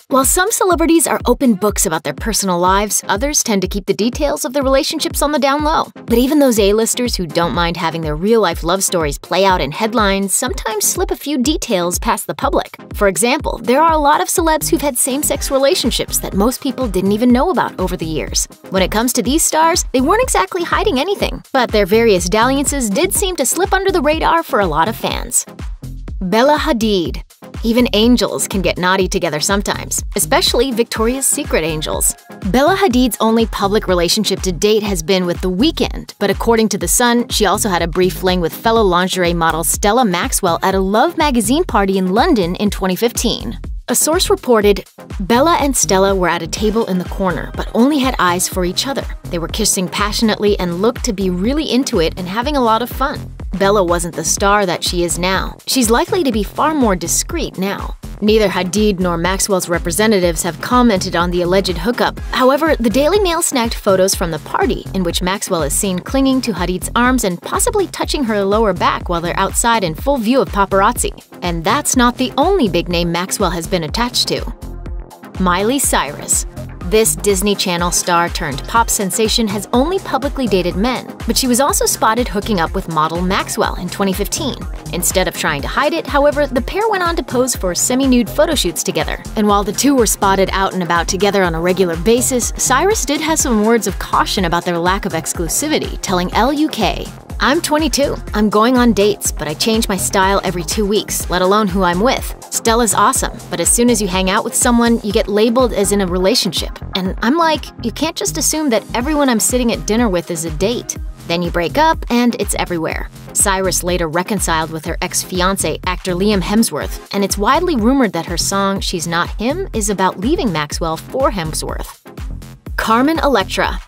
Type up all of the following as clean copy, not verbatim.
While some celebrities are open books about their personal lives, others tend to keep the details of their relationships on the down low. But even those A-listers who don't mind having their real-life love stories play out in headlines sometimes slip a few details past the public. For example, there are a lot of celebs who've had same-sex relationships that most people didn't even know about over the years. When it comes to these stars, they weren't exactly hiding anything, but their various dalliances did seem to slip under the radar for a lot of fans. Bella Hadid. Even angels can get naughty together sometimes, especially Victoria's Secret angels. Bella Hadid's only public relationship to date has been with The Weeknd, but according to The Sun, she also had a brief fling with fellow lingerie model Stella Maxwell at a Love magazine party in London in 2015. A source reported, Bella and Stella were at a table in the corner, but only had eyes for each other. They were kissing passionately and looked to be really into it and having a lot of fun. Bella wasn't the star that she is now. She's likely to be far more discreet now. Neither Hadid nor Maxwell's representatives have commented on the alleged hookup. However, the Daily Mail snagged photos from the party, in which Maxwell is seen clinging to Hadid's arms and possibly touching her lower back while they're outside in full view of paparazzi. And that's not the only big name Maxwell has been attached to. Miley Cyrus. This Disney Channel star turned pop sensation has only publicly dated men, but she was also spotted hooking up with model Maxwell in 2015. Instead of trying to hide it, however, the pair went on to pose for semi-nude photo shoots together. And while the two were spotted out and about together on a regular basis, Cyrus did have some words of caution about their lack of exclusivity, telling LUK, "I'm 22. I'm going on dates, but I change my style every 2 weeks, let alone who I'm with. Stella's awesome, but as soon as you hang out with someone, you get labeled as in a relationship. And I'm like, you can't just assume that everyone I'm sitting at dinner with is a date. Then you break up, and it's everywhere." Cyrus later reconciled with her ex-fiancé, actor Liam Hemsworth, and it's widely rumored that her song She's Not Him is about leaving Maxwell for Hemsworth. Carmen Electra.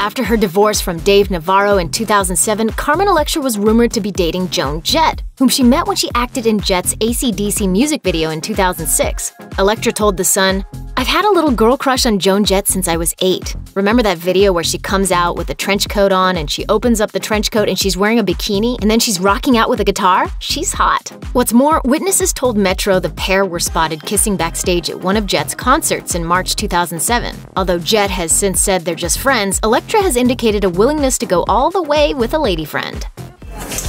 After her divorce from Dave Navarro in 2007, Carmen Electra was rumored to be dating Joan Jett, whom she met when she acted in Jett's AC/DC music video in 2006. Electra told The Sun, "I've had a little girl crush on Joan Jett since I was 8. Remember that video where she comes out with a trench coat on and she opens up the trench coat and she's wearing a bikini and then she's rocking out with a guitar? She's hot." What's more, witnesses told Metro the pair were spotted kissing backstage at one of Jett's concerts in March 2007. Although Jett has since said they're just friends, Electra has indicated a willingness to go all the way with a lady friend.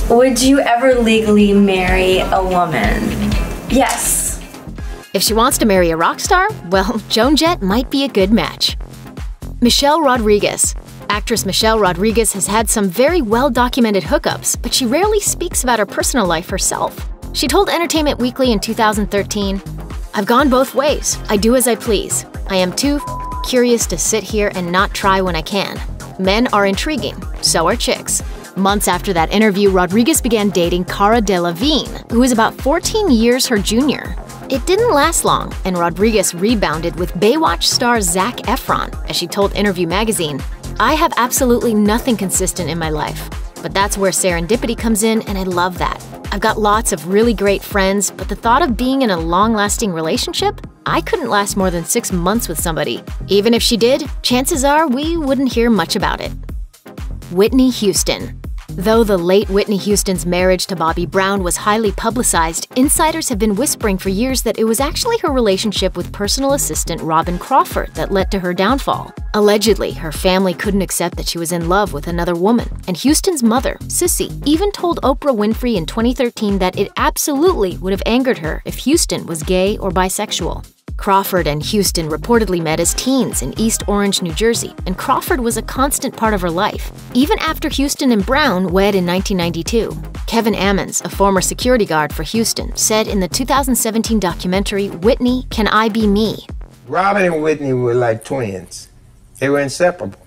Would you ever legally marry a woman? Yes. If she wants to marry a rock star, well, Joan Jett might be a good match. Michelle Rodriguez. Actress Michelle Rodriguez has had some very well-documented hookups, but she rarely speaks about her personal life herself. She told Entertainment Weekly in 2013, "I've gone both ways. I do as I please. I am too curious to sit here and not try when I can. Men are intriguing, so are chicks." Months after that interview, Rodriguez began dating Cara Delevingne, who is about 14 years her junior. It didn't last long, and Rodriguez rebounded with Baywatch star Zac Efron, as she told Interview magazine, "I have absolutely nothing consistent in my life. But that's where serendipity comes in, and I love that. I've got lots of really great friends, but the thought of being in a long-lasting relationship? I couldn't last more than 6 months with somebody. Even if she did, chances are we wouldn't hear much about it." Whitney Houston. Though the late Whitney Houston's marriage to Bobby Brown was highly publicized, insiders have been whispering for years that it was actually her relationship with personal assistant Robin Crawford that led to her downfall. Allegedly, her family couldn't accept that she was in love with another woman, and Houston's mother, Sissy, even told Oprah Winfrey in 2013 that it absolutely would have angered her if Houston was gay or bisexual. Crawford and Houston reportedly met as teens in East Orange, New Jersey, and Crawford was a constant part of her life, even after Houston and Brown wed in 1992. Kevin Ammons, a former security guard for Houston, said in the 2017 documentary, "Whitney, Can I Be Me?" Robin and Whitney were like twins. They were inseparable.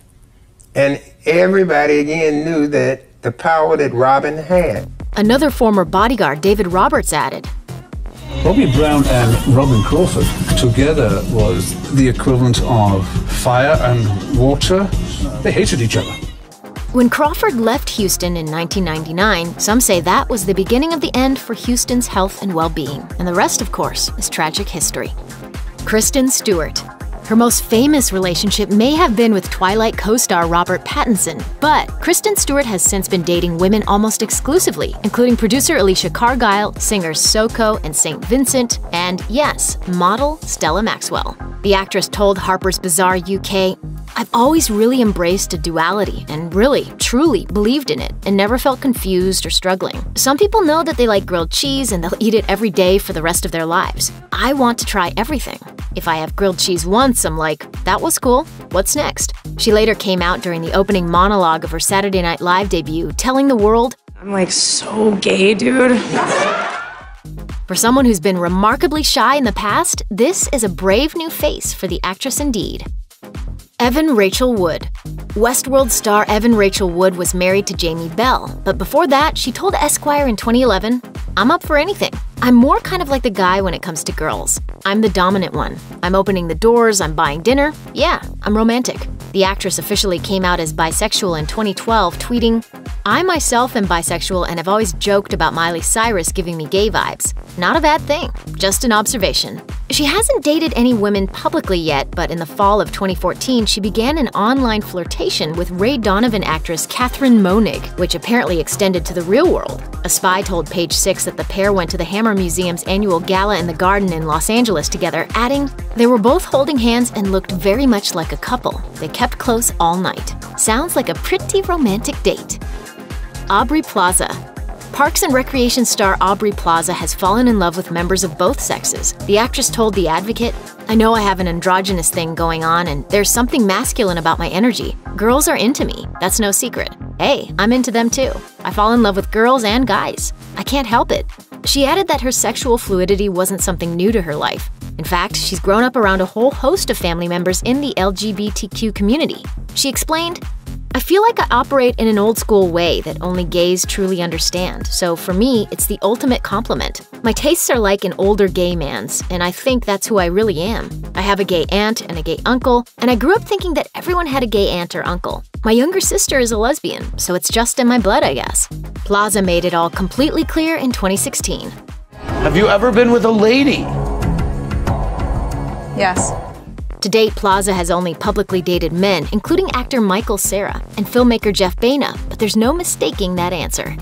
And everybody again knew that the power that Robin had. Another former bodyguard, David Roberts, added, Bobby Brown and Robin Crawford together was the equivalent of fire and water. They hated each other. When Crawford left Houston in 1999, some say that was the beginning of the end for Houston's health and well-being, and the rest, of course, is tragic history. Kristen Stewart. Her most famous relationship may have been with Twilight co-star Robert Pattinson, but Kristen Stewart has since been dating women almost exclusively, including producer Alicia Cargile, singers Soko and St. Vincent, and yes, model Stella Maxwell. The actress told Harper's Bazaar UK, "I've always really embraced a duality and really, truly believed in it and never felt confused or struggling. Some people know that they like grilled cheese and they'll eat it every day for the rest of their lives. I want to try everything. If I have grilled cheese once, I'm like, that was cool, what's next?" She later came out during the opening monologue of her Saturday Night Live debut, telling the world, "I'm like so gay, dude." For someone who's been remarkably shy in the past, this is a brave new face for the actress indeed. Evan Rachel Wood. Westworld star Evan Rachel Wood was married to Jamie Bell, but before that, she told Esquire in 2011, "I'm up for anything. I'm more kind of like the guy when it comes to girls. I'm the dominant one. I'm opening the doors, I'm buying dinner. Yeah, I'm romantic." The actress officially came out as bisexual in 2012, tweeting, "I myself am bisexual and have always joked about Miley Cyrus giving me gay vibes. Not a bad thing, just an observation." She hasn't dated any women publicly yet, but in the fall of 2014, she began an online flirtation with Ray Donovan actress Catherine Monig, which apparently extended to the real world. A spy told Page Six that the pair went to the Hammer Museum's annual gala in the Garden in Los Angeles together, adding, "They were both holding hands and looked very much like a couple. They kept close all night. Sounds like a pretty romantic date." Aubrey Plaza. Parks and Recreation star Aubrey Plaza has fallen in love with members of both sexes. The actress told The Advocate, "I know I have an androgynous thing going on and there's something masculine about my energy. Girls are into me, that's no secret. Hey, I'm into them too. I fall in love with girls and guys. I can't help it." She added that her sexual fluidity wasn't something new to her life. In fact, she's grown up around a whole host of family members in the LGBTQ community. She explained, "I feel like I operate in an old-school way that only gays truly understand, so for me, it's the ultimate compliment. My tastes are like an older gay man's, and I think that's who I really am. I have a gay aunt and a gay uncle, and I grew up thinking that everyone had a gay aunt or uncle. My younger sister is a lesbian, so it's just in my blood, I guess." Plaza made it all completely clear in 2016. Have you ever been with a lady? Yes. To date, Plaza has only publicly dated men, including actor Michael Cera and filmmaker Jeff Baena, but there's no mistaking that answer.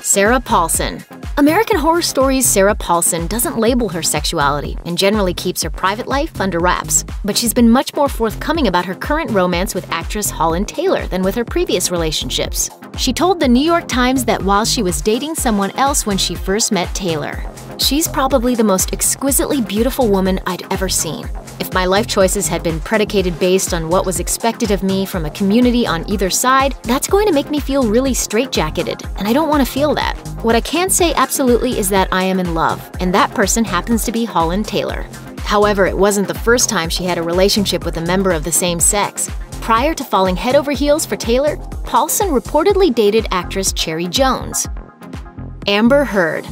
Sarah Paulson. American Horror Story's Sarah Paulson doesn't label her sexuality and generally keeps her private life under wraps, but she's been much more forthcoming about her current romance with actress Holland Taylor than with her previous relationships. She told the New York Times that while she was dating someone else when she first met Taylor, "She's probably the most exquisitely beautiful woman I'd ever seen. If my life choices had been predicated based on what was expected of me from a community on either side, that's going to make me feel really straitjacketed, and I don't want to feel that. What I can say absolutely is that I am in love, and that person happens to be Holland Taylor." However, it wasn't the first time she had a relationship with a member of the same sex. Prior to falling head over heels for Taylor, Paulson reportedly dated actress Cherry Jones. Amber Heard.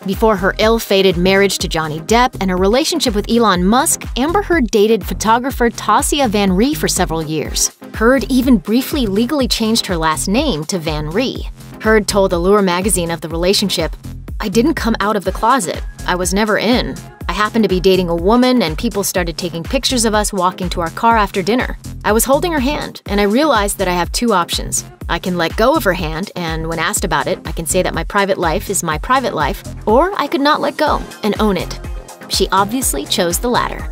Before her ill-fated marriage to Johnny Depp and her relationship with Elon Musk, Amber Heard dated photographer Tasia Van Ree for several years. Heard even briefly legally changed her last name to Van Ree. Heard told Allure magazine of the relationship, "I didn't come out of the closet. I was never in. I happened to be dating a woman and people started taking pictures of us walking to our car after dinner. I was holding her hand and I realized that I have two options. I can let go of her hand, and when asked about it, I can say that my private life is my private life, or I could not let go and own it." She obviously chose the latter.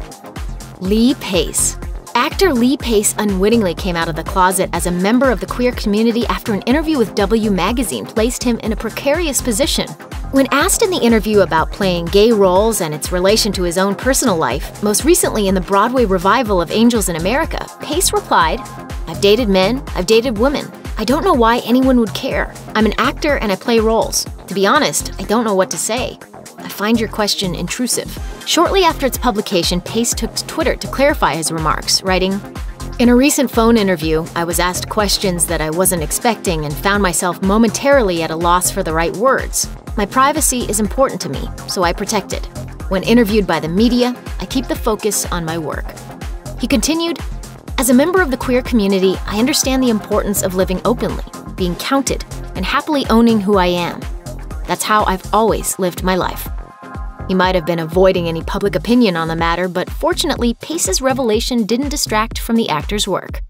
Lee Pace. Actor Lee Pace unwittingly came out of the closet as a member of the queer community after an interview with W magazine placed him in a precarious position. When asked in the interview about playing gay roles and its relation to his own personal life, most recently in the Broadway revival of Angels in America, Pace replied, "I've dated men, I've dated women. I don't know why anyone would care. I'm an actor and I play roles. To be honest, I don't know what to say. I find your question intrusive." Shortly after its publication, Pace took to Twitter to clarify his remarks, writing, "In a recent phone interview, I was asked questions that I wasn't expecting and found myself momentarily at a loss for the right words. My privacy is important to me, so I protect it. When interviewed by the media, I keep the focus on my work." He continued, "As a member of the queer community, I understand the importance of living openly, being counted, and happily owning who I am. That's how I've always lived my life." He might have been avoiding any public opinion on the matter, but fortunately, Pace's revelation didn't distract from the actor's work.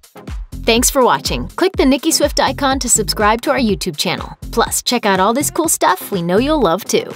Thanks for watching. Click the Nicki Swift icon to subscribe to our YouTube channel. Plus, check out all this cool stuff we know you'll love too.